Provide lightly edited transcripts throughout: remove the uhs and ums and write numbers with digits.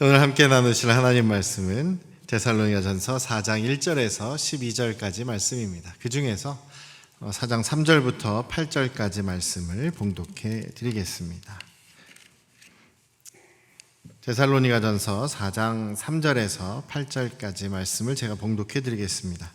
오늘 함께 나누실 하나님 말씀은 데살로니가전서 4장 1절에서 12절까지 말씀입니다. 그 중에서 4장 3절부터 8절까지 말씀을 봉독해 드리겠습니다. 데살로니가전서 4장 3절에서 8절까지 말씀을 제가 봉독해 드리겠습니다.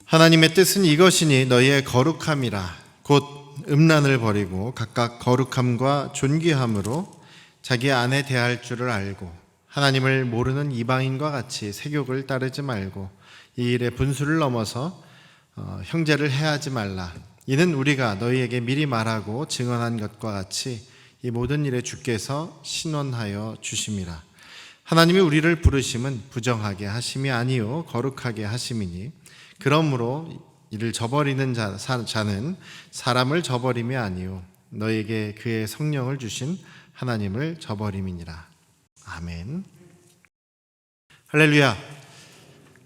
하나님의 뜻은 이것이니 너희의 거룩함이라 곧 음란을 버리고 각각 거룩함과 존귀함으로 자기 안에 대할 줄을 알고 하나님을 모르는 이방인과 같이 세욕을 따르지 말고 이 일의 분수를 넘어서 형제를 해하지 말라. 이는 우리가 너희에게 미리 말하고 증언한 것과 같이 이 모든 일에 주께서 신원하여 주심이라. 하나님이 우리를 부르심은 부정하게 하심이 아니요 거룩하게 하심이니 그러므로 이를 저버리는 자는 사람을 저버림이 아니요 너희에게 그의 성령을 주신 하나님을 저버림이니라. 아멘. 할렐루야.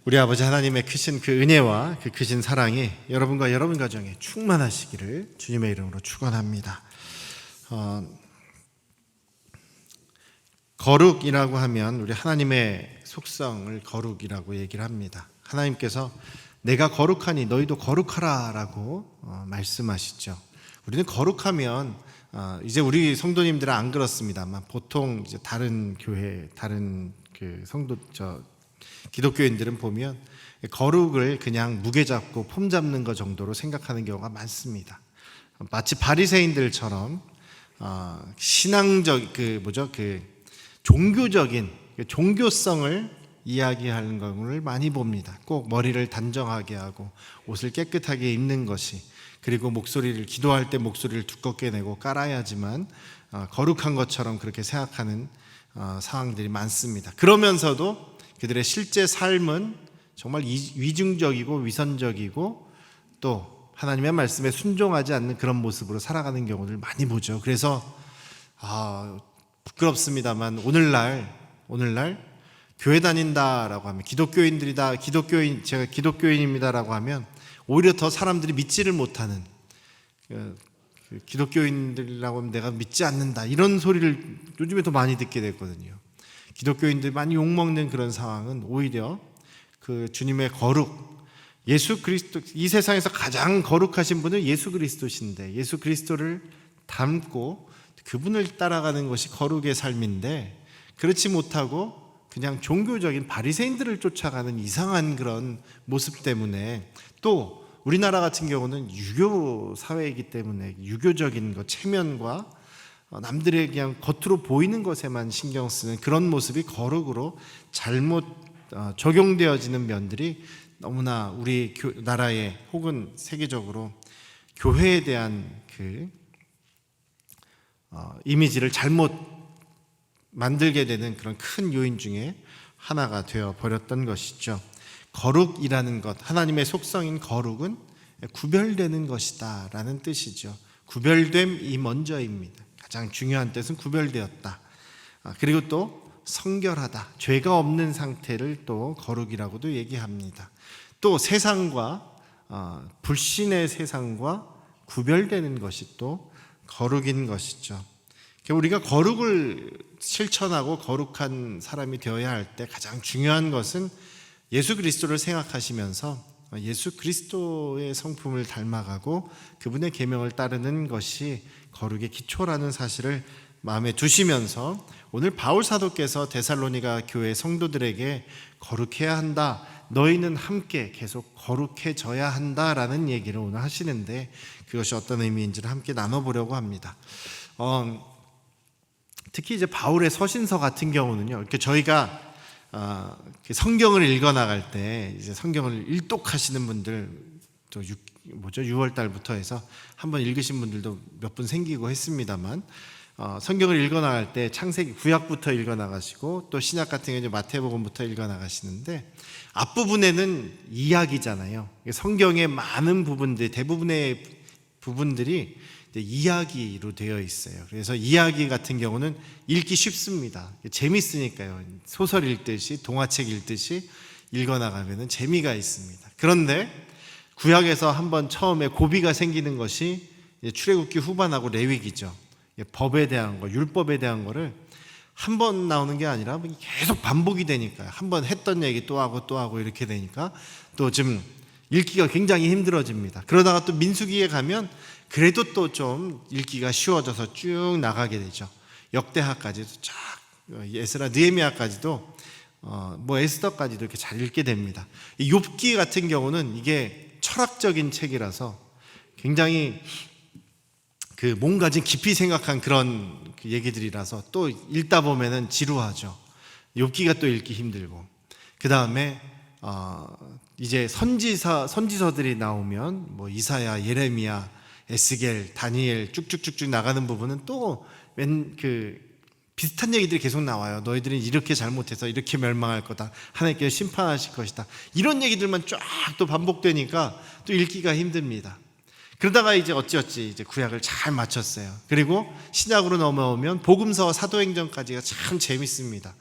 우리 아버지 하나님의 크신 그 은혜와 그 크신 사랑이 여러분과 여러분 가정에 충만하시기를 주님의 이름으로 축원합니다. 거룩이라고 하면 우리 하나님의 속성을 거룩이라고 얘기를 합니다. 하나님께서 내가 거룩하니 너희도 거룩하라 라고 말씀하시죠. 우리는 거룩하면 이제 우리 성도님들은 안 그렇습니다만 보통 이제 다른 교회, 다른 그 기독교인들은 보면 거룩을 그냥 무게 잡고 폼 잡는 것 정도로 생각하는 경우가 많습니다. 마치 바리새인들처럼 신앙적 종교적인 종교성을 이야기하는 것을 많이 봅니다. 꼭 머리를 단정하게 하고 옷을 깨끗하게 입는 것이, 그리고 목소리를 기도할 때 목소리를 두껍게 내고 깔아야지만 거룩한 것처럼 그렇게 생각하는 상황들이 많습니다. 그러면서도 그들의 실제 삶은 정말 위중적이고 위선적이고 또 하나님의 말씀에 순종하지 않는 그런 모습으로 살아가는 경우를 많이 보죠. 그래서 부끄럽습니다만 오늘날 교회 다닌다라고 하면 제가 기독교인입니다라고 하면 오히려 더 사람들이 믿지를 못하는, 기독교인들이라고 하면 내가 믿지 않는다 이런 소리를 요즘에 더 많이 듣게 됐거든요. 기독교인들이 많이 욕먹는 그런 상황은 오히려 그 주님의 거룩, 예수 그리스도, 이 세상에서 가장 거룩하신 분은 예수 그리스도신데 예수 그리스도를 닮고 그분을 따라가는 것이 거룩의 삶인데, 그렇지 못하고 그냥 종교적인 바리새인들을 쫓아가는 이상한 그런 모습 때문에, 또 우리나라 같은 경우는 유교 사회이기 때문에 유교적인 것, 체면과 남들의 그냥 겉으로 보이는 것에만 신경 쓰는 그런 모습이 거룩으로 잘못 적용되어지는 면들이 너무나 우리 나라에 혹은 세계적으로 교회에 대한 그 이미지를 잘못 만들게 되는 그런 큰 요인 중에 하나가 되어 버렸던 것이죠. 거룩이라는 것, 하나님의 속성인 거룩은 구별되는 것이다 라는 뜻이죠. 구별됨이 먼저입니다. 가장 중요한 뜻은 구별되었다. 그리고 또 성결하다, 죄가 없는 상태를 또 거룩이라고도 얘기합니다. 또 세상과 불신의 세상과 구별되는 것이 또 거룩인 것이죠. 우리가 거룩을 실천하고 거룩한 사람이 되어야 할 때 가장 중요한 것은 예수 그리스도를 생각하시면서 예수 그리스도의 성품을 닮아가고 그분의 계명을 따르는 것이 거룩의 기초라는 사실을 마음에 두시면서, 오늘 바울 사도께서 데살로니가 교회 성도들에게 거룩해야 한다, 너희는 함께 계속 거룩해져야 한다라는 얘기를 오늘 하시는데, 그것이 어떤 의미인지를 함께 나눠보려고 합니다. 특히 이제 바울의 서신서 같은 경우는요, 이렇게 저희가 성경을 읽어 나갈 때 이제 성경을 일독하시는 분들, 또 6월 달부터 해서 한번 읽으신 분들도 몇 분 생기고 했습니다만, 성경을 읽어 나갈 때 창세기 구약부터 읽어 나가시고 또 신약 같은 경우는 마태복음부터 읽어 나가시는데, 앞부분에는 이야기잖아요. 성경의 많은 부분들, 대부분의 부분들이 이야기로 되어 있어요. 그래서 이야기 같은 경우는 읽기 쉽습니다. 재밌으니까요. 소설 읽듯이, 동화책 읽듯이 읽어나가면 재미가 있습니다. 그런데 구약에서 한번 처음에 고비가 생기는 것이 출애굽기 후반하고 레위기죠. 법에 대한 거, 율법에 대한 거를 한 번 나오는 게 아니라 계속 반복이 되니까요. 한 번 했던 얘기 또 하고 이렇게 되니까 또 좀 읽기가 굉장히 힘들어집니다. 그러다가 또 민수기에 가면 그래도 또 좀 읽기가 쉬워져서 쭉 나가게 되죠. 역대하까지도 쫙, 에스라, 느헤미야까지도 에스더까지도 이렇게 잘 읽게 됩니다. 이 욥기 같은 경우는 이게 철학적인 책이라서 굉장히 뭔가 좀 깊이 생각한 그런 얘기들이라서 또 읽다 보면은 지루하죠. 욥기가 또 읽기 힘들고, 그 다음에 이제 선지서들이 나오면 이사야, 예레미야, 에스겔, 다니엘 쭉쭉쭉쭉 나가는 부분은 또 비슷한 얘기들이 계속 나와요. 너희들은 이렇게 잘못해서 이렇게 멸망할 거다, 하나님께서 심판하실 것이다, 이런 얘기들만 쫙 또 반복되니까 또 읽기가 힘듭니다. 그러다가 이제 어찌어찌 이제 구약을 잘 마쳤어요. 그리고 신약으로 넘어오면 복음서, 사도행전까지가 참 재밌습니다.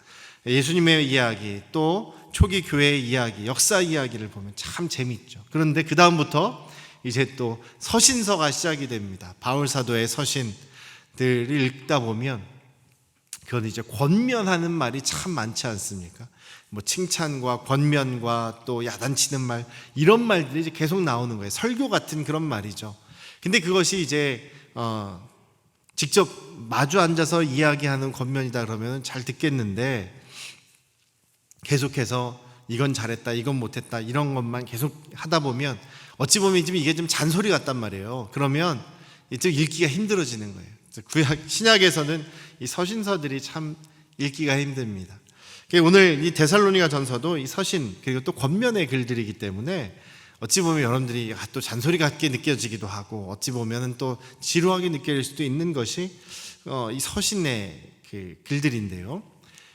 예수님의 이야기, 또 초기 교회의 이야기, 역사 이야기를 보면 참 재밌죠. 그런데 그 다음부터 이제 또 서신서가 시작이 됩니다. 바울 사도의 서신들을 읽다 보면 그건 이제 권면하는 말이 참 많지 않습니까? 칭찬과 권면과 또 야단치는 말, 이런 말들이 이제 계속 나오는 거예요. 설교 같은 그런 말이죠. 근데 그것이 이제 직접 마주 앉아서 이야기하는 권면이다 그러면 잘 듣겠는데, 계속해서 이건 잘했다, 이건 못했다, 이런 것만 계속 하다 보면 어찌 보면 이게 좀 잔소리 같단 말이에요. 그러면 이제 읽기가 힘들어지는 거예요. 구약, 신약에서는 이 서신서들이 참 읽기가 힘듭니다. 오늘 이 데살로니가 전서도 이 서신, 그리고 또 권면의 글들이기 때문에 어찌 보면 여러분들이 또 잔소리 같게 느껴지기도 하고, 어찌 보면 또 지루하게 느껴질 수도 있는 것이 이 서신의 글들인데요.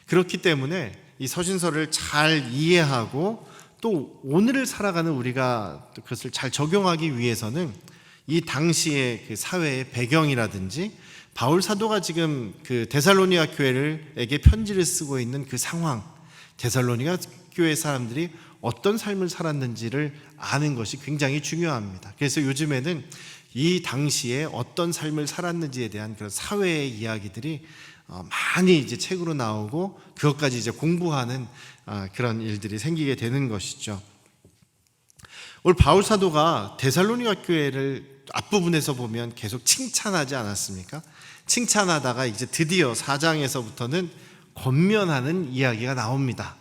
그렇기 때문에 이 서신서를 잘 이해하고 또 오늘을 살아가는 우리가 그것을 잘 적용하기 위해서는 이 당시의 사회의 배경이라든지 바울 사도가 지금 데살로니가 교회에게 편지를 쓰고 있는 그 상황, 데살로니가 교회 사람들이 어떤 삶을 살았는지를 아는 것이 굉장히 중요합니다. 그래서 요즘에는 이 당시에 어떤 삶을 살았는지에 대한 그런 사회의 이야기들이 많이 이제 책으로 나오고 그것까지 이제 공부하는 그런 일들이 생기게 되는 것이죠. 오늘 바울 사도가 데살로니가 교회를 앞부분에서 보면 계속 칭찬하지 않았습니까? 칭찬하다가 이제 드디어 4장에서부터는 권면하는 이야기가 나옵니다.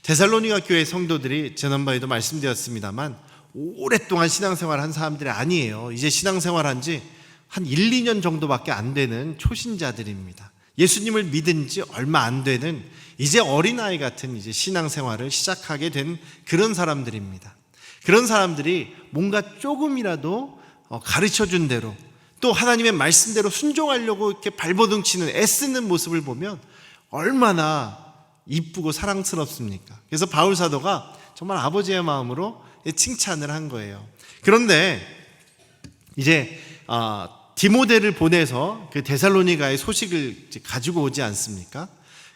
데살로니가 교회 성도들이 지난번에도 말씀드렸습니다만 오랫동안 신앙생활을 한 사람들이 아니에요. 이제 신앙생활한 지 한 1, 2년 정도밖에 안 되는 초신자들입니다. 예수님을 믿은 지 얼마 안 되는 이제 어린아이 같은 이제 신앙생활을 시작하게 된 그런 사람들입니다. 그런 사람들이 뭔가 조금이라도 가르쳐준 대로, 또 하나님의 말씀대로 순종하려고 이렇게 발버둥치는, 애쓰는 모습을 보면 얼마나 이쁘고 사랑스럽습니까? 그래서 바울 사도가 정말 아버지의 마음으로 칭찬을 한 거예요. 그런데 이제 디모데를 보내서 그 데살로니가의 소식을 가지고 오지 않습니까?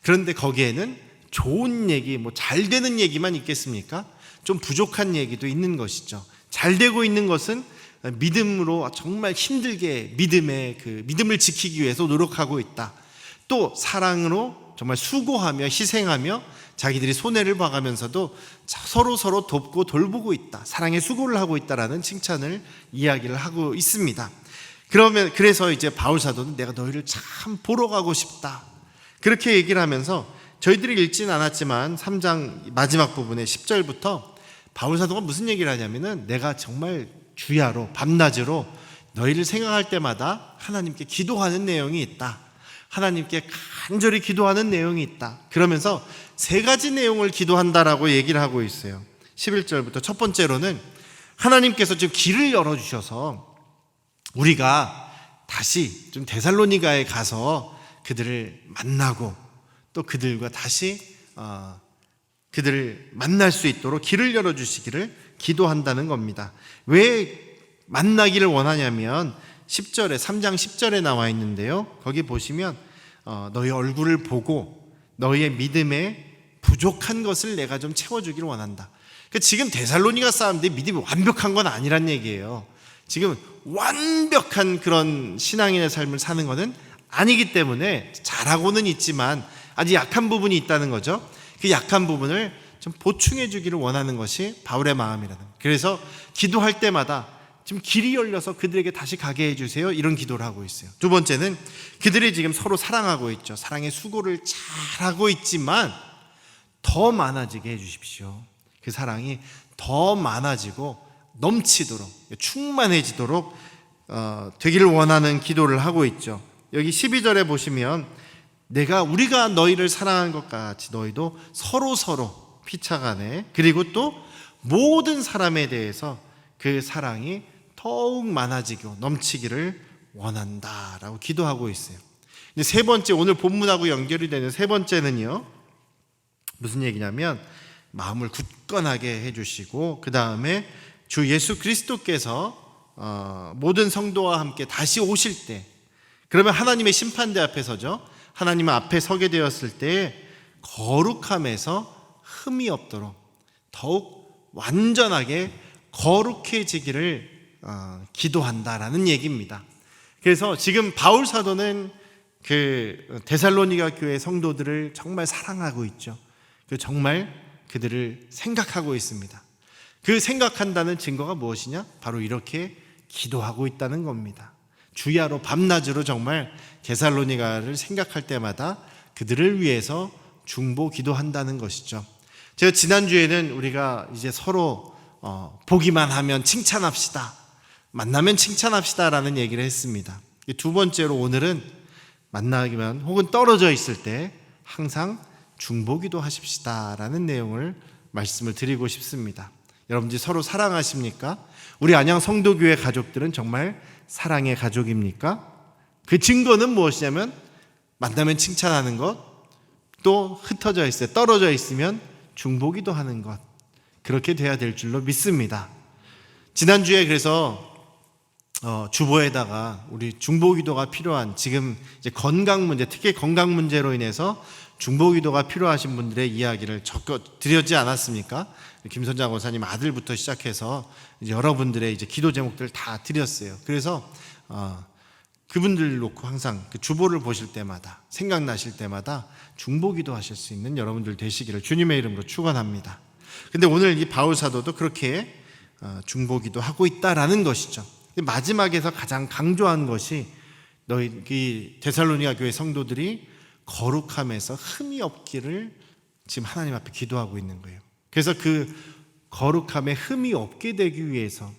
그런데 거기에는 좋은 얘기, 잘 되는 얘기만 있겠습니까? 좀 부족한 얘기도 있는 것이죠. 잘 되고 있는 것은 믿음으로 정말 힘들게 믿음을 지키기 위해서 노력하고 있다. 또 사랑으로 정말 수고하며 희생하며 자기들이 손해를 봐가면서도 서로 돕고 돌보고 있다. 사랑의 수고를 하고 있다라는 칭찬을 이야기를 하고 있습니다. 그래서 이제 바울 사도는 내가 너희를 참 보러 가고 싶다, 그렇게 얘기를 하면서, 저희들이 읽지는 않았지만 3장 마지막 부분에 10절부터 바울 사도가 무슨 얘기를 하냐면은, 내가 정말 주야로 밤낮으로 너희를 생각할 때마다 하나님께 기도하는 내용이 있다. 하나님께 간절히 기도하는 내용이 있다. 그러면서 3가지 내용을 기도한다라고 얘기를 하고 있어요. 11절부터 첫 번째로는 하나님께서 지금 길을 열어주셔서 우리가 다시 좀 데살로니가에 가서 그들을 만나고 또 그들과 다시 그들을 만날 수 있도록 길을 열어주시기를 기도한다는 겁니다. 왜 만나기를 원하냐면 10절에, 3장 10절에 나와 있는데요, 거기 보시면 너희 얼굴을 보고 너희의 믿음에 부족한 것을 내가 좀 채워주기를 원한다. 지금 데살로니가 사람들이 믿음이 완벽한 건 아니란 얘기예요. 지금 완벽한 그런 신앙인의 삶을 사는 것은 아니기 때문에 잘하고는 있지만 아주 약한 부분이 있다는 거죠. 그 약한 부분을 좀 보충해 주기를 원하는 것이 바울의 마음이라는 거예요. 그래서 기도할 때마다 지금 길이 열려서 그들에게 다시 가게 해주세요, 이런 기도를 하고 있어요. 두 번째는 그들이 지금 서로 사랑하고 있죠. 사랑의 수고를 잘하고 있지만 더 많아지게 해주십시오. 그 사랑이 더 많아지고 넘치도록, 충만해지도록 되기를 원하는 기도를 하고 있죠. 여기 12절에 보시면 우리가 너희를 사랑한 것 같이 너희도 서로 피차간에, 그리고 또 모든 사람에 대해서 그 사랑이 더욱 많아지고 넘치기를 원한다라고 기도하고 있어요. 근데 세 번째, 오늘 본문하고 연결이 되는 세 번째는요, 무슨 얘기냐면 마음을 굳건하게 해주시고, 그 다음에 주 예수 그리스도께서 모든 성도와 함께 다시 오실 때, 그러면 하나님의 심판대 앞에 서죠. 하나님 앞에 서게 되었을 때 거룩함에서 흠이 없도록 더욱 완전하게 거룩해지기를 기도한다라는 얘기입니다. 그래서 지금 바울 사도는 그 데살로니가 교회 성도들을 정말 사랑하고 있죠. 정말 그들을 생각하고 있습니다. 그 생각한다는 증거가 무엇이냐? 바로 이렇게 기도하고 있다는 겁니다. 주야로 밤낮으로 정말 데살로니가를 생각할 때마다 그들을 위해서 중보 기도한다는 것이죠. 제가 지난주에는 우리가 이제 서로 보기만 하면 칭찬합시다, 만나면 칭찬합시다 라는 얘기를 했습니다. 두 번째로 오늘은 만나기만 혹은 떨어져 있을 때 항상 중보기도 하십시다 라는 내용을 말씀을 드리고 싶습니다. 여러분들이 서로 사랑하십니까? 우리 안양 성도교회 가족들은 정말 사랑의 가족입니까? 그 증거는 무엇이냐면 만나면 칭찬하는 것, 또 흩어져 있어요, 떨어져 있으면 중보기도 하는 것, 그렇게 돼야 될 줄로 믿습니다. 지난주에 그래서 주보에다가 우리 중보기도가 필요한, 지금 이제 건강 문제, 특히 건강 문제로 인해서 중보기도가 필요하신 분들의 이야기를 적어 드렸지 않았습니까? 김선장 원사님 아들부터 시작해서 이제 여러분들의 이제 기도 제목들을 다 드렸어요. 그래서 그분들 놓고 항상 그 주보를 보실 때마다, 생각나실 때마다 중보기도 하실 수 있는 여러분들 되시기를 주님의 이름으로 축원합니다. 근데 오늘 이 바울 사도도 그렇게 중보기도 하고 있다라는 것이죠. 마지막에서 가장 강조한 것이 너희 이 데살로니가 교회 성도들이 거룩함에서 흠이 없기를 지금 하나님 앞에 기도하고 있는 거예요. 그래서 그 거룩함에 흠이 없게 되기 위해서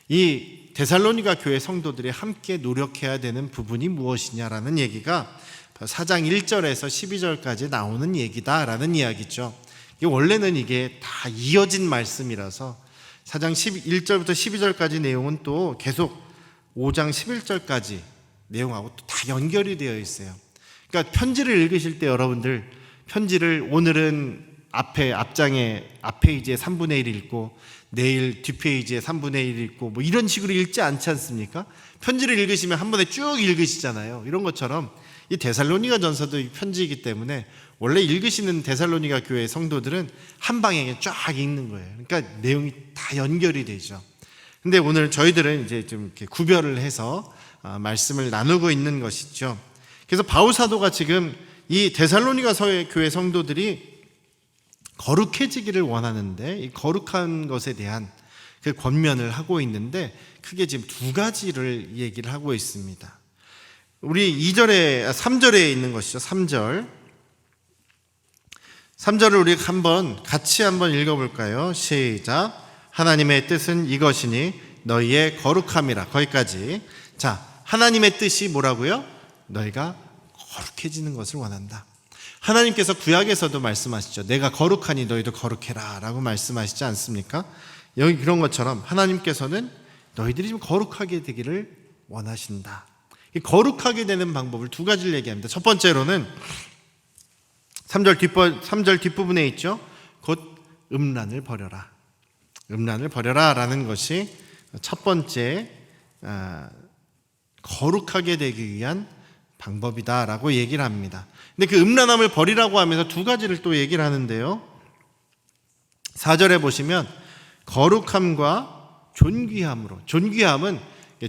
이 데살로니가 교회 성도들이 함께 노력해야 되는 부분이 무엇이냐라는 얘기가 4장 1절에서 12절까지 나오는 얘기다라는 이야기죠. 원래는 이게 다 이어진 말씀이라서 4장 1절부터 12절까지 내용은 또 계속 5장 11절까지 내용하고 또 다 연결이 되어 있어요. 그러니까 편지를 읽으실 때 여러분들, 편지를 오늘은 앞장에 앞페이지에 3분의 1 읽고 내일 뒷페이지에 3분의 1 읽고 뭐 이런 식으로 읽지 않지 않습니까? 편지를 읽으시면 한 번에 쭉 읽으시잖아요. 이런 것처럼 이 데살로니가 전서도 편지이기 때문에 원래 읽으시는 데살로니가 교회 성도들은 한 방향에 쫙 읽는 거예요. 그러니까 내용이 다 연결이 되죠. 근데 오늘 저희들은 이제 좀 이렇게 구별을 해서 말씀을 나누고 있는 것이죠. 그래서 바울 사도가 지금 이 데살로니가 교회 성도들이 거룩해지기를 원하는데 이 거룩한 것에 대한 그 권면을 하고 있는데 크게 지금 두 가지를 얘기를 하고 있습니다. 우리 3절에 있는 것이죠. 3절을 우리 같이 한번 읽어볼까요? 시작. 하나님의 뜻은 이것이니 너희의 거룩함이라. 거기까지. 자, 하나님의 뜻이 뭐라고요? 너희가 거룩해지는 것을 원한다. 하나님께서 구약에서도 말씀하시죠. 내가 거룩하니 너희도 거룩해라 라고 말씀하시지 않습니까? 여기 그런 것처럼 하나님께서는 너희들이 좀 거룩하게 되기를 원하신다. 거룩하게 되는 방법을 두 가지를 얘기합니다. 첫 번째로는 3절 뒷부분에 있죠. 곧 음란을 버려라. 음란을 버려라 라는 것이 첫 번째 거룩하게 되기 위한 방법이다라고 얘기를 합니다. 근데 그 음란함을 버리라고 하면서 두 가지를 또 얘기를 하는데요. 4절에 보시면 거룩함과 존귀함으로, 존귀함은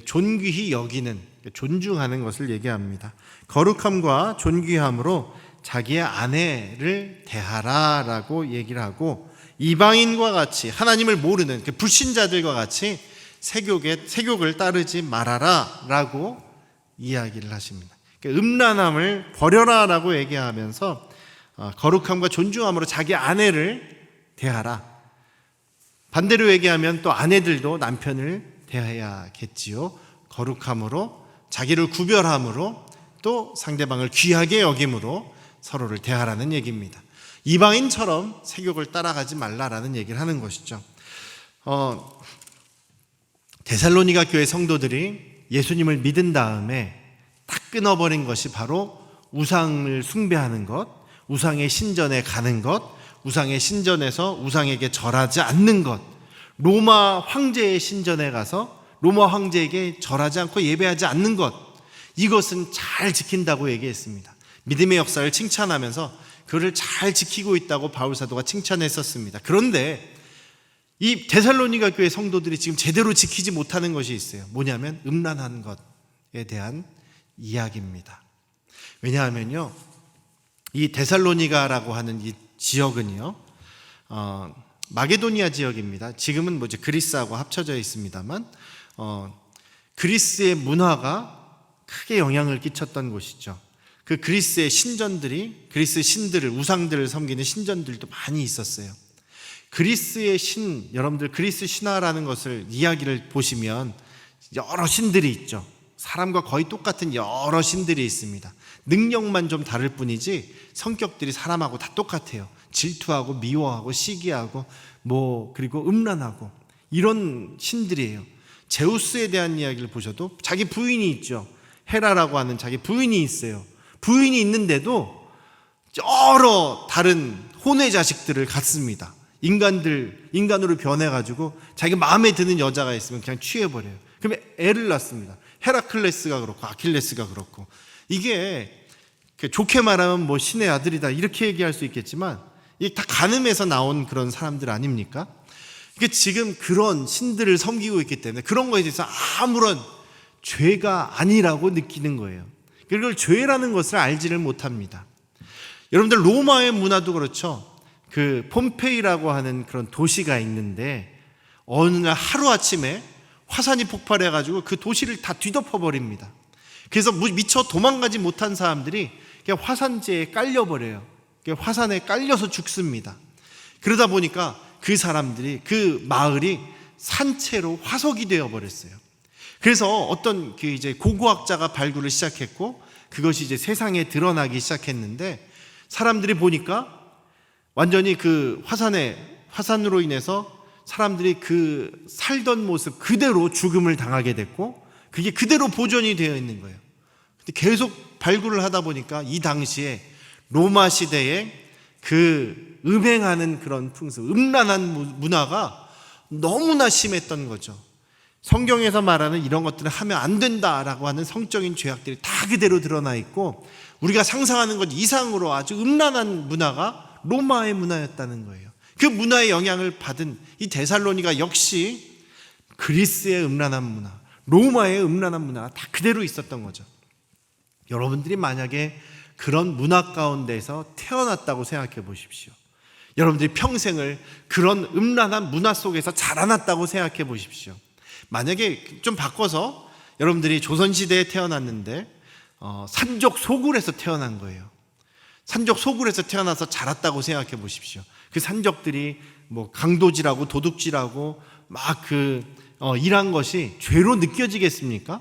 존귀히 여기는, 존중하는 것을 얘기합니다. 거룩함과 존귀함으로 자기의 아내를 대하라라고 얘기를 하고, 이방인과 같이 하나님을 모르는 그 불신자들과 같이 세욕을 따르지 말아라라고 이야기를 하십니다. 음란함을 버려라라고 얘기하면서 거룩함과 존중함으로 자기 아내를 대하라. 반대로 얘기하면 또 아내들도 남편을 대해야겠지요. 거룩함으로, 자기를 구별함으로, 또 상대방을 귀하게 여김으로 서로를 대하라는 얘기입니다. 이방인처럼 세욕을 따라가지 말라라는 얘기를 하는 것이죠. 데살로니가 교회 성도들이 예수님을 믿은 다음에 딱 끊어버린 것이 바로 우상을 숭배하는 것, 우상의 신전에 가는 것, 우상의 신전에서 우상에게 절하지 않는 것, 로마 황제의 신전에 가서 로마 황제에게 절하지 않고 예배하지 않는 것, 이것은 잘 지킨다고 얘기했습니다. 믿음의 역사를 칭찬하면서 그를 잘 지키고 있다고 바울 사도가 칭찬했었습니다. 그런데 이 데살로니가 교회 성도들이 지금 제대로 지키지 못하는 것이 있어요. 뭐냐면 음란한 것에 대한 이야기입니다. 왜냐하면요, 이 데살로니가라고 하는 이 지역은요, 마게도니아 지역입니다. 지금은 뭐지 그리스하고 합쳐져 있습니다만, 그리스의 문화가 크게 영향을 끼쳤던 곳이죠. 그 그리스의 신전들이, 그리스 신들을, 우상들을 섬기는 신전들도 많이 있었어요. 그리스의 신, 여러분들 그리스 신화라는 것을 이야기를 보시면 여러 신들이 있죠. 사람과 거의 똑같은 여러 신들이 있습니다. 능력만 좀 다를 뿐이지 성격들이 사람하고 다 똑같아요. 질투하고 미워하고 시기하고 그리고 음란하고 이런 신들이에요. 제우스에 대한 이야기를 보셔도 자기 부인이 있죠. 헤라라고 하는 자기 부인이 있어요. 부인이 있는데도 여러 다른 혼의 자식들을 갖습니다. 인간으로 변해가지고 자기 마음에 드는 여자가 있으면 그냥 취해버려요. 그러면 애를 낳습니다. 헤라클레스가 그렇고 아킬레스가 그렇고. 이게 좋게 말하면 신의 아들이다 이렇게 얘기할 수 있겠지만 이게 다 간음에서 나온 그런 사람들 아닙니까? 이게 지금 그런 신들을 섬기고 있기 때문에 그런 거에 대해서 아무런 죄가 아니라고 느끼는 거예요. 그걸 죄라는 것을 알지를 못합니다. 여러분들 로마의 문화도 그렇죠. 그 폼페이라고 하는 그런 도시가 있는데 어느 날 하루아침에 화산이 폭발해가지고 그 도시를 다 뒤덮어버립니다. 그래서 미처 도망가지 못한 사람들이 그냥 화산재에 깔려버려요. 화산에 깔려서 죽습니다. 그러다 보니까 그 사람들이, 그 마을이 산채로 화석이 되어버렸어요. 그래서 어떤 이제 고고학자가 발굴을 시작했고 그것이 이제 세상에 드러나기 시작했는데 사람들이 보니까 완전히 그 화산으로 인해서 사람들이 그 살던 모습 그대로 죽음을 당하게 됐고 그게 그대로 보존이 되어 있는 거예요. 근데 계속 발굴을 하다 보니까 이 당시에 로마 시대에 그 음행하는 그런 풍습, 음란한 문화가 너무나 심했던 거죠. 성경에서 말하는 이런 것들을 하면 안 된다라고 하는 성적인 죄악들이 다 그대로 드러나 있고 우리가 상상하는 것 이상으로 아주 음란한 문화가 로마의 문화였다는 거예요. 그 문화의 영향을 받은 이 데살로니가 역시 그리스의 음란한 문화, 로마의 음란한 문화가 다 그대로 있었던 거죠. 여러분들이 만약에 그런 문화 가운데서 태어났다고 생각해 보십시오. 여러분들이 평생을 그런 음란한 문화 속에서 자라났다고 생각해 보십시오. 만약에 좀 바꿔서 여러분들이 조선시대에 태어났는데 산족 소굴에서 태어난 거예요. 산족 소굴에서 태어나서 자랐다고 생각해 보십시오. 그 산족들이 강도질하고 도둑질하고 일한 것이 죄로 느껴지겠습니까?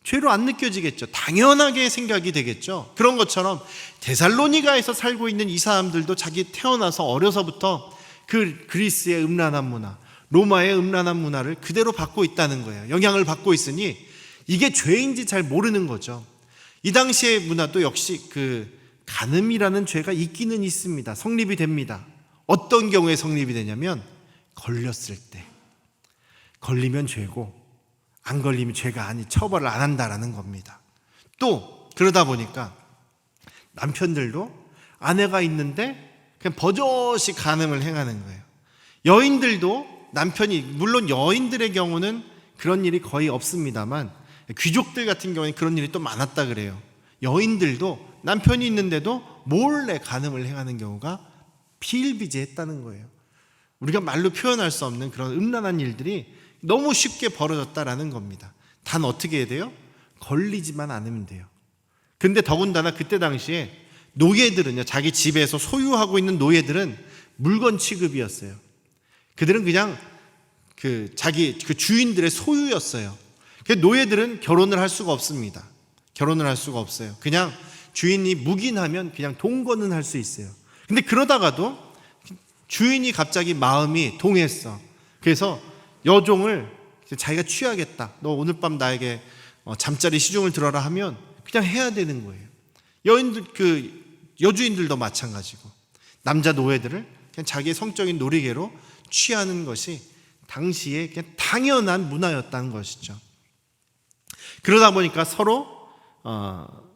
죄로 안 느껴지겠죠. 당연하게 생각이 되겠죠. 그런 것처럼 데살로니가에서 살고 있는 이 사람들도 자기 태어나서 어려서부터 그 그리스의 음란한 문화, 로마의 음란한 문화를 그대로 받고 있다는 거예요. 영향을 받고 있으니 이게 죄인지 잘 모르는 거죠. 이 당시의 문화도 역시 그 간음이라는 죄가 있기는 있습니다. 성립이 됩니다. 어떤 경우에 성립이 되냐면 걸렸을 때. 걸리면 죄고 안 걸리면 죄가 아니 처벌을 안 한다라는 겁니다. 또 그러다 보니까 남편들도 아내가 있는데 그냥 버젓이 간음을 행하는 거예요. 여인들도 남편이, 물론 여인들의 경우는 그런 일이 거의 없습니다만 귀족들 같은 경우는 그런 일이 또 많았다 그래요. 여인들도 남편이 있는데도 몰래 간음을 행하는 경우가 비일비재했다는 거예요. 우리가 말로 표현할 수 없는 그런 음란한 일들이 너무 쉽게 벌어졌다라는 겁니다. 단 어떻게 해야 돼요? 걸리지만 않으면 돼요. 근데 더군다나 그때 당시에 노예들은요, 자기 집에서 소유하고 있는 노예들은 물건 취급이었어요. 그들은 그냥 자기 주인들의 소유였어요. 노예들은 결혼을 할 수가 없습니다. 결혼을 할 수가 없어요. 그냥 주인이 묵인하면 그냥 동거는 할 수 있어요. 근데 그러다가도 주인이 갑자기 마음이 동했어. 그래서 여종을 자기가 취하겠다. 너 오늘 밤 나에게 잠자리 시중을 들어라 하면 그냥 해야 되는 거예요. 여주인들도 마찬가지고 남자 노예들을 그냥 자기의 성적인 놀이개로 취하는 것이 당시에 그냥 당연한 문화였다는 것이죠. 그러다 보니까 서로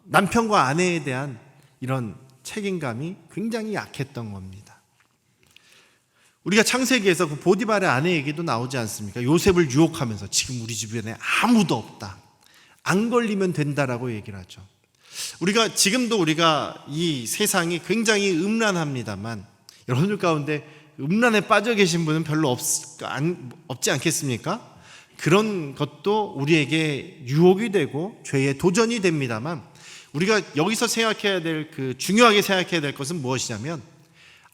남편과 아내에 대한 이런 책임감이 굉장히 약했던 겁니다. 우리가 창세기에서 그 보디발의 아내 얘기도 나오지 않습니까? 요셉을 유혹하면서 지금 우리 주변에 아무도 없다, 안 걸리면 된다라고 얘기를 하죠. 지금도 우리가 이 세상이 굉장히 음란합니다만 여러분들 가운데 음란에 빠져 계신 분은 별로 없지 않겠습니까? 그런 것도 우리에게 유혹이 되고 죄의 도전이 됩니다만 우리가 여기서 중요하게 생각해야 될 것은 무엇이냐면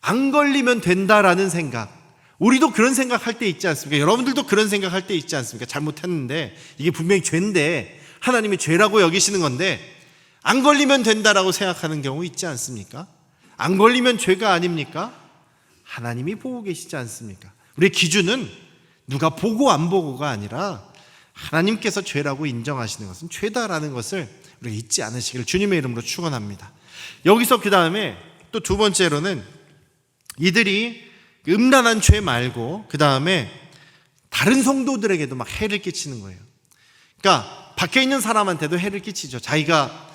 안 걸리면 된다라는 생각. 우리도 그런 생각할 때 있지 않습니까? 여러분들도 그런 생각할 때 있지 않습니까? 잘못했는데 이게 분명히 죄인데 하나님이 죄라고 여기시는 건데 안 걸리면 된다라고 생각하는 경우 있지 않습니까? 안 걸리면 죄가 아닙니까? 하나님이 보고 계시지 않습니까? 우리의 기준은 누가 보고 안 보고가 아니라 하나님께서 죄라고 인정하시는 것은 죄다라는 것을 우리가 잊지 않으시기를 주님의 이름으로 축원합니다. 여기서 그 다음에 또 두 번째로는 이들이 음란한 죄 말고 그 다음에 다른 성도들에게도 막 해를 끼치는 거예요. 그러니까 밖에 있는 사람한테도 해를 끼치죠. 자기가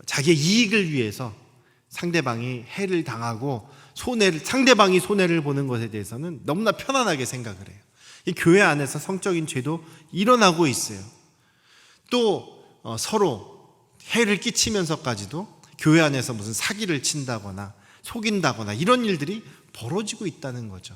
자기의 이익을 위해서 상대방이 해를 당하고 상대방이 손해를 보는 것에 대해서는 너무나 편안하게 생각을 해요. 이 교회 안에서 성적인 죄도 일어나고 있어요. 또 서로 해를 끼치면서까지도 교회 안에서 무슨 사기를 친다거나 속인다거나 이런 일들이 벌어지고 있다는 거죠.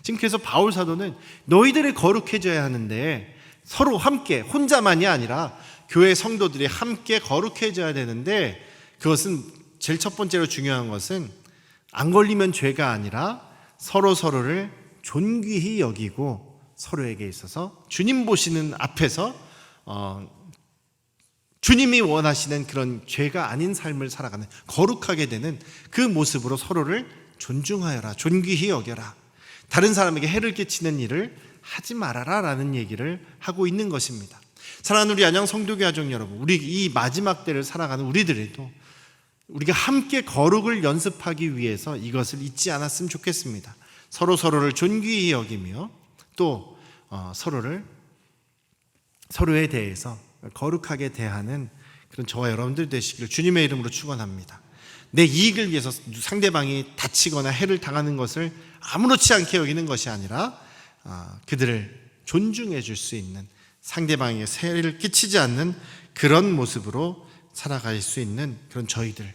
지금 그래서 바울 사도는 너희들이 거룩해져야 하는데 서로 함께, 혼자만이 아니라 교회 성도들이 함께 거룩해져야 되는데 그것은 제일 첫 번째로 중요한 것은 안 걸리면 죄가 아니라 서로를 존귀히 여기고 서로에게 있어서 주님 보시는 앞에서 주님이 원하시는 그런 죄가 아닌 삶을 살아가는 거룩하게 되는 그 모습으로 서로를 존중하여라, 존귀히 여겨라, 다른 사람에게 해를 끼치는 일을 하지 말아라 라는 얘기를 하고 있는 것입니다. 사랑하는 우리 안양 성도교 가족 여러분, 우리 이 마지막 때를 살아가는 우리들에도 우리가 함께 거룩을 연습하기 위해서 이것을 잊지 않았으면 좋겠습니다. 서로를 존귀히 여기며 또 서로에 대해서 거룩하게 대하는 그런 저와 여러분들 되시기를 주님의 이름으로 축원합니다. 내 이익을 위해서 상대방이 다치거나 해를 당하는 것을 아무렇지 않게 여기는 것이 아니라 그들을 존중해 줄 수 있는, 상대방에게 해를 끼치지 않는 그런 모습으로 살아갈 수 있는 그런 저희들,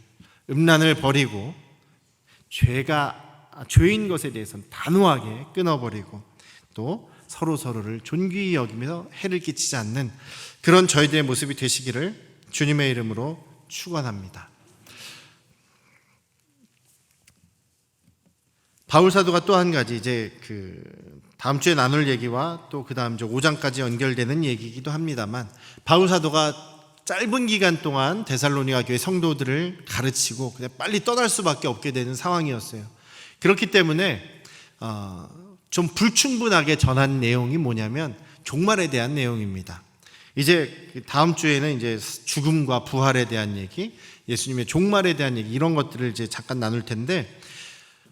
음란을 버리고 죄인 것에 대해서는 단호하게 끊어버리고 또 서로를 존귀히 여기면서 해를 끼치지 않는 그런 저희들의 모습이 되시기를 주님의 이름으로 축원합니다. 바울 사도가 또 한 가지 이제 다음 주에 나눌 얘기와 또 그 다음 주 5장까지 연결되는 얘기이기도 합니다만, 바울 사도가 짧은 기간 동안 데살로니가 교회 성도들을 가르치고 그냥 빨리 떠날 수밖에 없게 되는 상황이었어요. 그렇기 때문에 좀 불충분하게 전한 내용이 뭐냐면 종말에 대한 내용입니다. 이제 다음 주에는 이제 죽음과 부활에 대한 얘기, 예수님의 종말에 대한 얘기, 이런 것들을 이제 잠깐 나눌 텐데,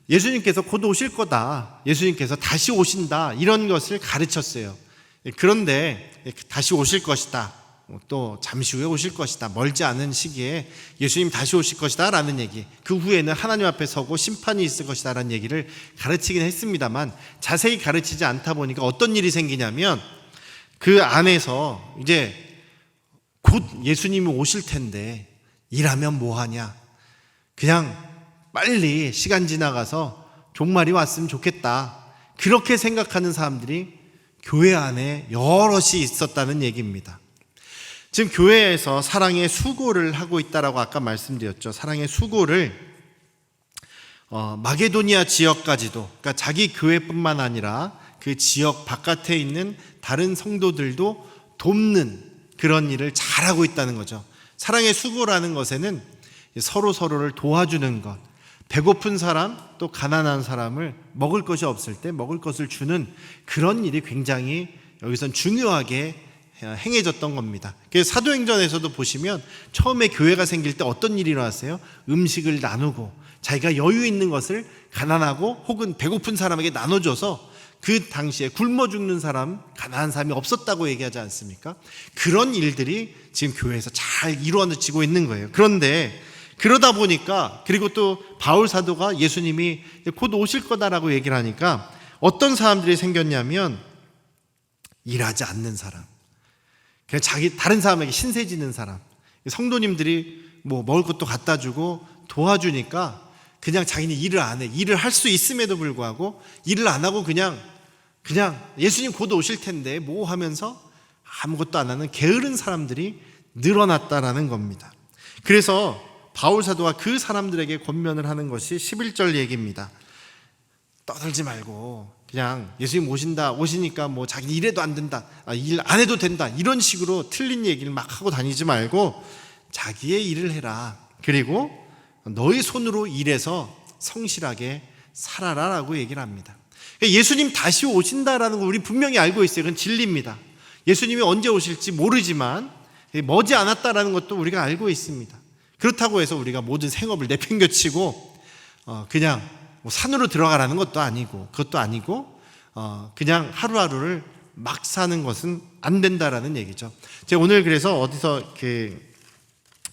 예수님께서 곧 오실 거다, 예수님께서 다시 오신다, 이런 것을 가르쳤어요. 그런데 다시 오실 것이다, 또 잠시 후에 오실 것이다, 멀지 않은 시기에 예수님 다시 오실 것이다 라는 얘기, 그 후에는 하나님 앞에 서고 심판이 있을 것이다 라는 얘기를 가르치긴 했습니다만 자세히 가르치지 않다 보니까 어떤 일이 생기냐면, 그 안에서 이제 곧 예수님이 오실 텐데 일하면 뭐하냐, 그냥 빨리 시간 지나가서 종말이 왔으면 좋겠다, 그렇게 생각하는 사람들이 교회 안에 여럿이 있었다는 얘기입니다. 지금 교회에서 사랑의 수고를 하고 있다라고 아까 말씀드렸죠. 사랑의 수고를 마게도니아 지역까지도, 그러니까 자기 교회뿐만 아니라 그 지역 바깥에 있는 다른 성도들도 돕는 그런 일을 잘하고 있다는 거죠. 사랑의 수고라는 것에는 서로를 도와주는 것, 배고픈 사람 또 가난한 사람을 먹을 것이 없을 때 먹을 것을 주는 그런 일이 굉장히 여기선 중요하게 행해졌던 겁니다. 그래서 사도행전에서도 보시면 처음에 교회가 생길 때 어떤 일이 일어났어요? 음식을 나누고 자기가 여유 있는 것을 가난하고 혹은 배고픈 사람에게 나눠줘서 그 당시에 굶어 죽는 사람, 가난한 사람이 없었다고 얘기하지 않습니까? 그런 일들이 지금 교회에서 잘 이루어지고 있는 거예요. 그런데 그러다 보니까, 그리고 또 바울 사도가 예수님이 곧 오실 거다라고 얘기를 하니까 어떤 사람들이 생겼냐면 일하지 않는 사람, 그냥 다른 사람에게 신세지는 사람, 성도님들이 뭐 먹을 것도 갖다 주고 도와주니까 그냥 자기는 일을 안 해. 일을 할 수 있음에도 불구하고 일을 안 하고 그냥 예수님 곧 오실 텐데 뭐 하면서 아무것도 안 하는 게으른 사람들이 늘어났다라는 겁니다. 그래서 바울 사도가 그 사람들에게 권면을 하는 것이 11절 얘기입니다. 떠들지 말고 그냥 예수님 오시니까 뭐 자기는 일해도 안 된다, 일 안 해도 된다, 이런 식으로 틀린 얘기를 막 하고 다니지 말고 자기의 일을 해라. 그리고 너희 손으로 일해서 성실하게 살아라라고 얘기를 합니다. 예수님 다시 오신다라는 거 우리 분명히 알고 있어요. 그건 진리입니다. 예수님이 언제 오실지 모르지만 머지 않았다라는 것도 우리가 알고 있습니다. 그렇다고 해서 우리가 모든 생업을 내팽겨치고 그냥 뭐 산으로 들어가라는 것도 아니고, 그것도 아니고 그냥 하루하루를 막 사는 것은 안 된다라는 얘기죠. 제가 오늘 그래서 어디서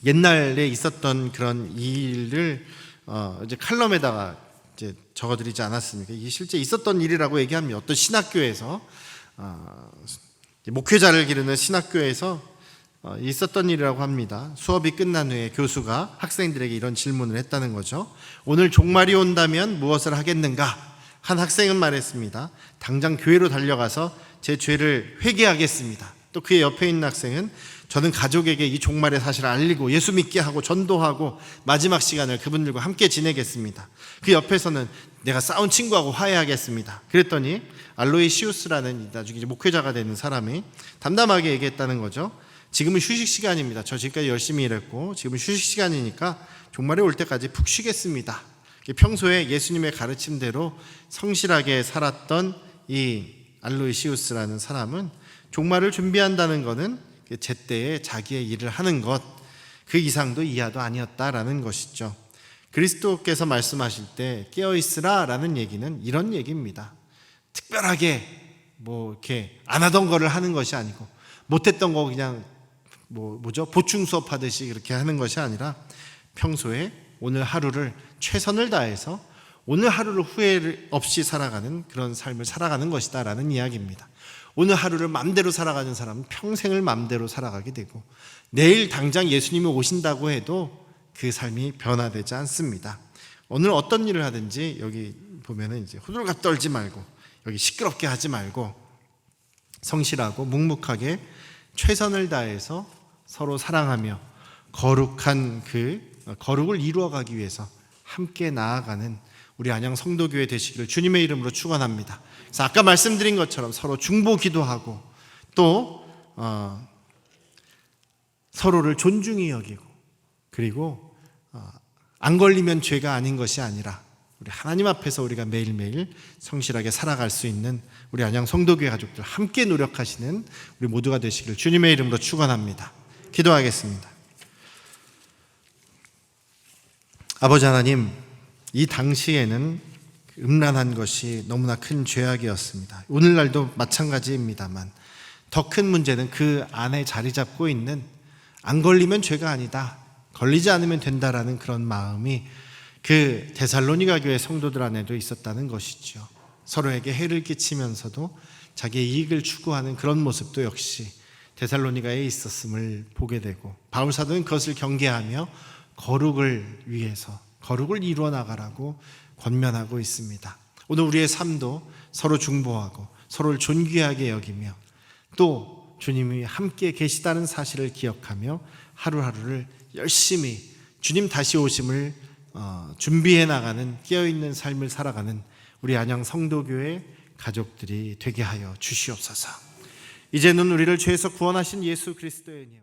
옛날에 있었던 그런 일을 이제 칼럼에다가 이제 적어드리지 않았습니까? 이게 실제 있었던 일이라고 얘기합니다. 어떤 신학교에서 목회자를 기르는 신학교에서 있었던 일이라고 합니다. 수업이 끝난 후에 교수가 학생들에게 이런 질문을 했다는 거죠. 오늘 종말이 온다면 무엇을 하겠는가? 한 학생은 말했습니다. 당장 교회로 달려가서 제 죄를 회개하겠습니다. 또 그의 옆에 있는 학생은 저는 가족에게 이 종말의 사실을 알리고 예수 믿게 하고 전도하고 마지막 시간을 그분들과 함께 지내겠습니다. 그 옆에서는 내가 싸운 친구하고 화해하겠습니다. 그랬더니 알로이시우스라는 나중에 이제 목회자가 되는 사람이 담담하게 얘기했다는 거죠. 지금은 휴식 시간입니다. 저 지금까지 열심히 일했고 지금은 휴식 시간이니까 종말이 올 때까지 푹 쉬겠습니다. 평소에 예수님의 가르침대로 성실하게 살았던 이 알로이시우스라는 사람은 종말을 준비한다는 것은 제때에 자기의 일을 하는 것, 그 이상도 이하도 아니었다라는 것이죠. 그리스도께서 말씀하실 때 깨어있으라 라는 얘기는 이런 얘기입니다. 특별하게 뭐 이렇게 안 하던 거를 하는 것이 아니고 못했던 거 그냥 보충 수업하듯이 그렇게 하는 것이 아니라 평소에 오늘 하루를 최선을 다해서 오늘 하루를 후회 없이 살아가는 그런 삶을 살아가는 것이다 라는 이야기입니다. 오늘 하루를 맘대로 살아가는 사람은 평생을 맘대로 살아가게 되고 내일 당장 예수님이 오신다고 해도 그 삶이 변화되지 않습니다. 오늘 어떤 일을 하든지 여기 보면은 이제 호들갑 떨지 말고 여기 시끄럽게 하지 말고 성실하고 묵묵하게 최선을 다해서 서로 사랑하며 거룩한 그 거룩을 이루어가기 위해서 함께 나아가는 우리 안양 성도교회 되시기를 주님의 이름으로 축원합니다. 그래서 아까 말씀드린 것처럼 서로 중보 기도하고 또 서로를 존중히 여기고 그리고 안 걸리면 죄가 아닌 것이 아니라 우리 하나님 앞에서 우리가 매일매일 성실하게 살아갈 수 있는 우리 안양 성도교회 가족들 함께 노력하시는 우리 모두가 되시기를 주님의 이름으로 축원합니다. 기도하겠습니다. 아버지 하나님, 이 당시에는 음란한 것이 너무나 큰 죄악이었습니다. 오늘날도 마찬가지입니다만 더 큰 문제는 그 안에 자리 잡고 있는 안 걸리면 죄가 아니다, 걸리지 않으면 된다라는 그런 마음이 그 데살로니가 교회 성도들 안에도 있었다는 것이죠. 서로에게 해를 끼치면서도 자기의 이익을 추구하는 그런 모습도 역시 데살로니가에 있었음을 보게 되고, 바울 사도는 그것을 경계하며 거룩을 위해서 거룩을 이루어 나가라고 권면하고 있습니다. 오늘 우리의 삶도 서로 중보하고 서로를 존귀하게 여기며 또 주님이 함께 계시다는 사실을 기억하며 하루하루를 열심히 주님 다시 오심을 준비해 나가는 깨어있는 삶을 살아가는 우리 안양 성도교회 가족들이 되게 하여 주시옵소서. 이제는 우리를 죄에서 구원하신 예수 그리스도의 은혜와